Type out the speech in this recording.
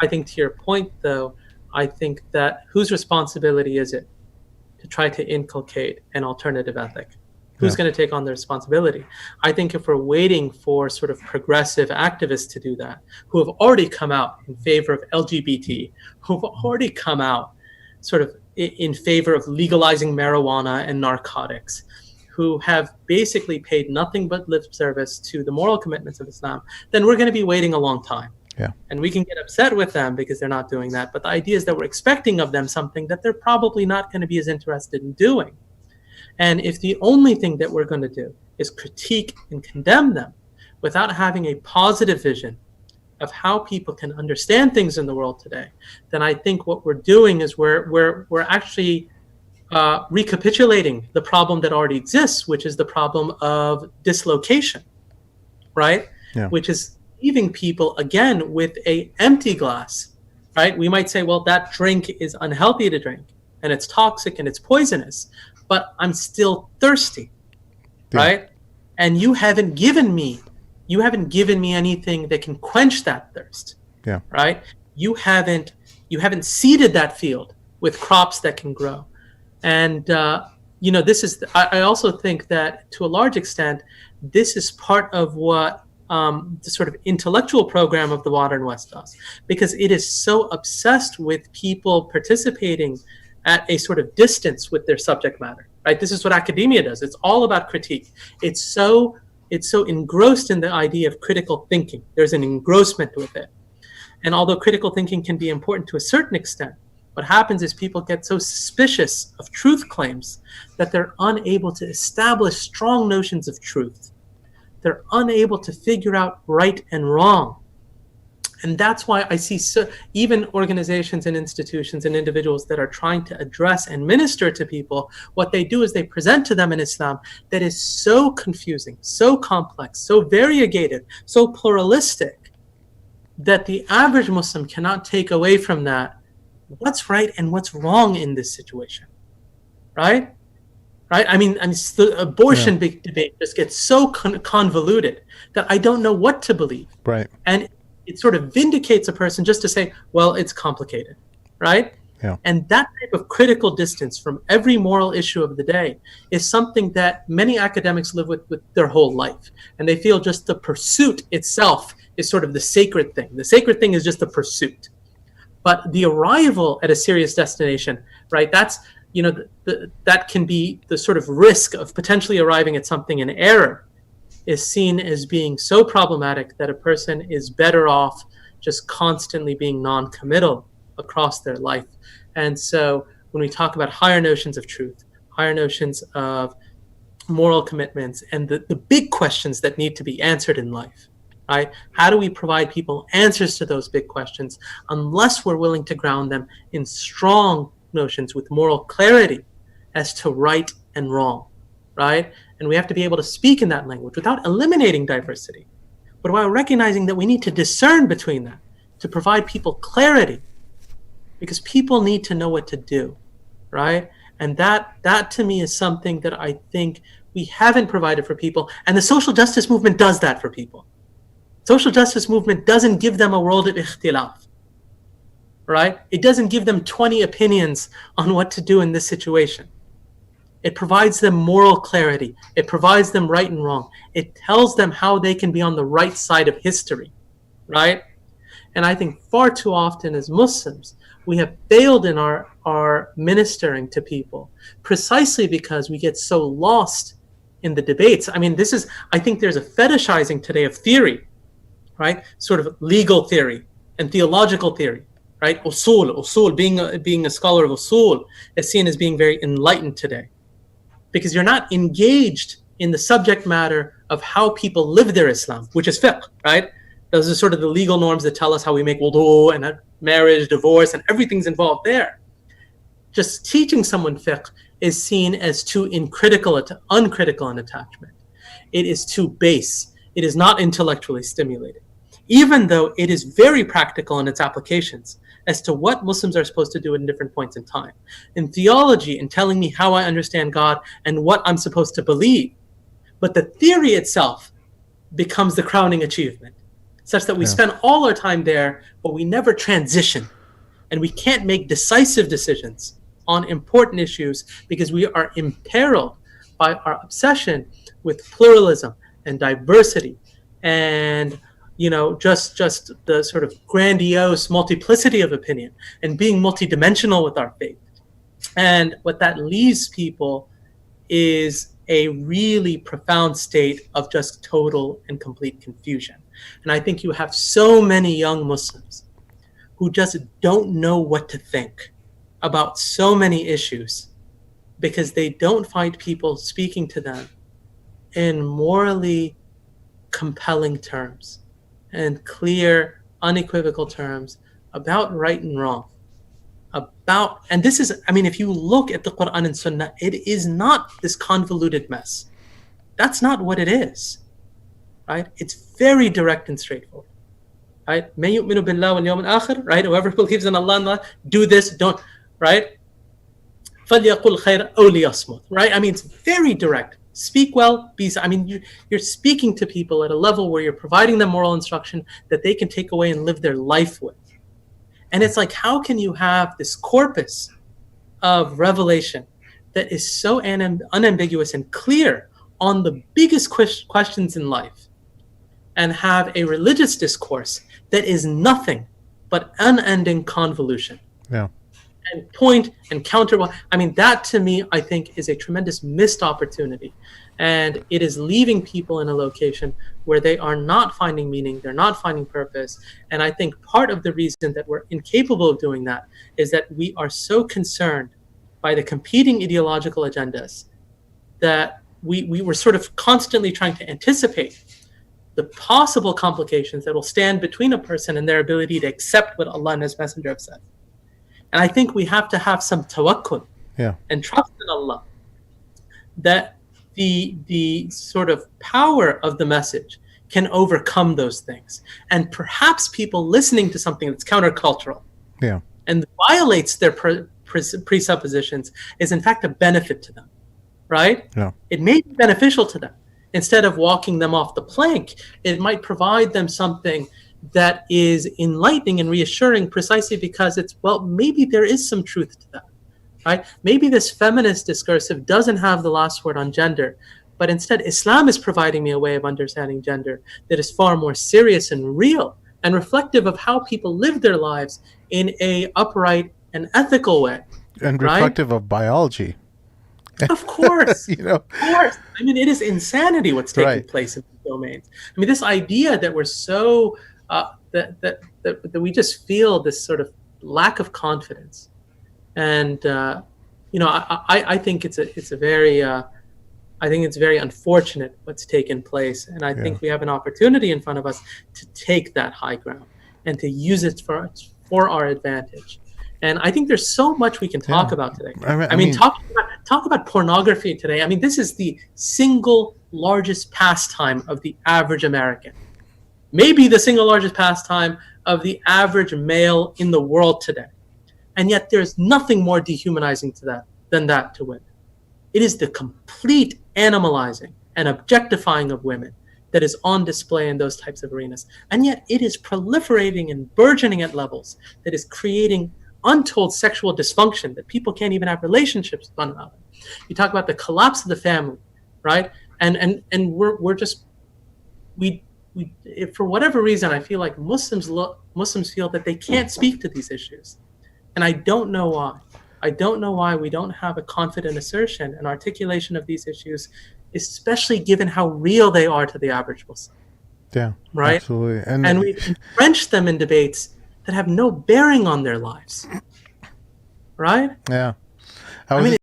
I think to your point, though, I think that whose responsibility is it to try to inculcate an alternative ethic? Who's Yeah. going to take on the responsibility? I think if we're waiting for sort of progressive activists to do that, who have already come out in favor of LGBT, who've already come out sort of in favor of legalizing marijuana and narcotics, who have basically paid nothing but lip service to the moral commitments of Islam, then we're going to be waiting a long time. Yeah. And we can get upset with them because they're not doing that. But the idea is that we're expecting of them something that they're probably not going to be as interested in doing. And if the only thing that we're going to do is critique and condemn them without having a positive vision of how people can understand things in the world today, then I think what we're doing is we're actually recapitulating the problem that already exists, which is the problem of dislocation, right? Yeah. Which is leaving people again with a empty glass, right? We might say, well, that drink is unhealthy to drink and it's toxic and it's poisonous, but I'm still thirsty, Yeah. right? And you haven't given me anything that can quench that thirst, Yeah. right? You haven't seeded that field with crops that can grow. And this is, I also think that to a large extent, this is part of what the sort of intellectual program of the modern West does, because it is so obsessed with people participating at a sort of distance with their subject matter, right? This is what academia does. It's all about critique. It's so engrossed in the idea of critical thinking. There's an engrossment with it. And although critical thinking can be important to a certain extent, what happens is people get so suspicious of truth claims that they're unable to establish strong notions of truth. They're unable to figure out right and wrong. And that's why I see even organizations and institutions and individuals that are trying to address and minister to people, what they do is they present to them an Islam that is so confusing, so complex, so variegated, so pluralistic, that the average Muslim cannot take away from that what's right and what's wrong in this situation, right? Right? I mean, the abortion debate just gets so convoluted that I don't know what to believe. Right. And it sort of vindicates a person just to say, well, it's complicated, right? Yeah. And that type of critical distance from every moral issue of the day is something that many academics live with their whole life. And they feel just the pursuit itself is sort of the sacred thing. The sacred thing is just the pursuit. But the arrival at a serious destination, right, that's, that can be the sort of risk of potentially arriving at something in error, is seen as being so problematic that a person is better off just constantly being non-committal across their life. And so when we talk about higher notions of truth, higher notions of moral commitments, and the big questions that need to be answered in life, right? How do we provide people answers to those big questions unless we're willing to ground them in strong notions with moral clarity as to right and wrong, right? And we have to be able to speak in that language without eliminating diversity, but while recognizing that we need to discern between that to provide people clarity, because people need to know what to do, right? And that to me is something that I think we haven't provided for people. And the social justice movement does that for people. Social justice movement doesn't give them a world of ikhtilaf, right? It doesn't give them 20 opinions on what to do in this situation. It provides them moral clarity. It provides them right and wrong. It tells them how they can be on the right side of history, right? And I think far too often as Muslims, we have failed in our ministering to people precisely because we get so lost in the debates. I mean, I think there's a fetishizing today of theory, right? Sort of legal theory and theological theory, right? Usul, being a scholar of usul is seen as being very enlightened today, because you're not engaged in the subject matter of how people live their Islam, which is fiqh, right? Those are sort of the legal norms that tell us how we make wudu and marriage, divorce, and everything's involved there. Just teaching someone fiqh is seen as too uncritical an attachment. It is too base. It is not intellectually stimulating, even though it is very practical in its applications as to what Muslims are supposed to do at different points in time. In theology, in telling me how I understand God and what I'm supposed to believe. But the theory itself becomes the crowning achievement. such that we spend all our time there, but we never transition. And we can't make decisive decisions on important issues because we are imperiled by our obsession with pluralism and diversity and just the sort of grandiose multiplicity of opinion and being multidimensional with our faith. And what that leaves people is a really profound state of just total and complete confusion. And I think you have so many young Muslims who just don't know what to think about so many issues because they don't find people speaking to them in morally compelling terms and clear, unequivocal terms about right and wrong. And this is, if you look at the Quran and Sunnah, it is not this convoluted mess. That's not what it is, right? It's very direct and straightforward. Right? مَن يُؤْمِنُ بِاللَّهِ وَالْيَوْمِ الْآخِرِ, right? Whoever believes in Allah, do this, don't, right? فَلْيَقُلْ خَيْرًا أَوْ لِيَصْمُتْ, right? It's very direct. Speak well, you're speaking to people at a level where you're providing them moral instruction that they can take away and live their life with. And it's like, how can you have this corpus of revelation that is so unambiguous and clear on the biggest questions in life and have a religious discourse that is nothing but unending convolution? Yeah. And point and counter. That to me, I think, is a tremendous missed opportunity. And it is leaving people in a location where they are not finding meaning, they're not finding purpose. And I think part of the reason that we're incapable of doing that is that we are so concerned by the competing ideological agendas that we were sort of constantly trying to anticipate the possible complications that will stand between a person and their ability to accept what Allah and His Messenger have said. And I think we have to have some tawakkul and trust in Allah that the sort of power of the message can overcome those things. And perhaps people listening to something that's countercultural and violates their presuppositions is in fact a benefit to them, right? Yeah. It may be beneficial to them. Instead of walking them off the plank, it might provide them something that is enlightening and reassuring precisely because maybe there is some truth to that, right? Maybe this feminist discursive doesn't have the last word on gender, but instead Islam is providing me a way of understanding gender that is far more serious and real and reflective of how people live their lives in a upright and ethical way. And reflective of biology. Of course. Of course. It is insanity what's taking place in these domains. This idea that we're so that we just feel this sort of lack of confidence, and I think it's very unfortunate what's taken place, and I think we have an opportunity in front of us to take that high ground and to use it for our advantage. And I think there's so much we can talk about today. Talk about pornography today. This is the single largest pastime of the average American. Maybe the single largest pastime of the average male in the world today. And yet there's nothing more dehumanizing than that to women. It is the complete animalizing and objectifying of women that is on display in those types of arenas. And yet it is proliferating and burgeoning at levels that is creating untold sexual dysfunction that people can't even have relationships with one another. You talk about the collapse of the family, right? And we for whatever reason, I feel like Muslims feel that they can't speak to these issues, and I don't know why. I don't know why we don't have a confident assertion and articulation of these issues, especially given how real they are to the average Muslim. Yeah, right. Absolutely, and we entrench them in debates that have no bearing on their lives. Right? Yeah.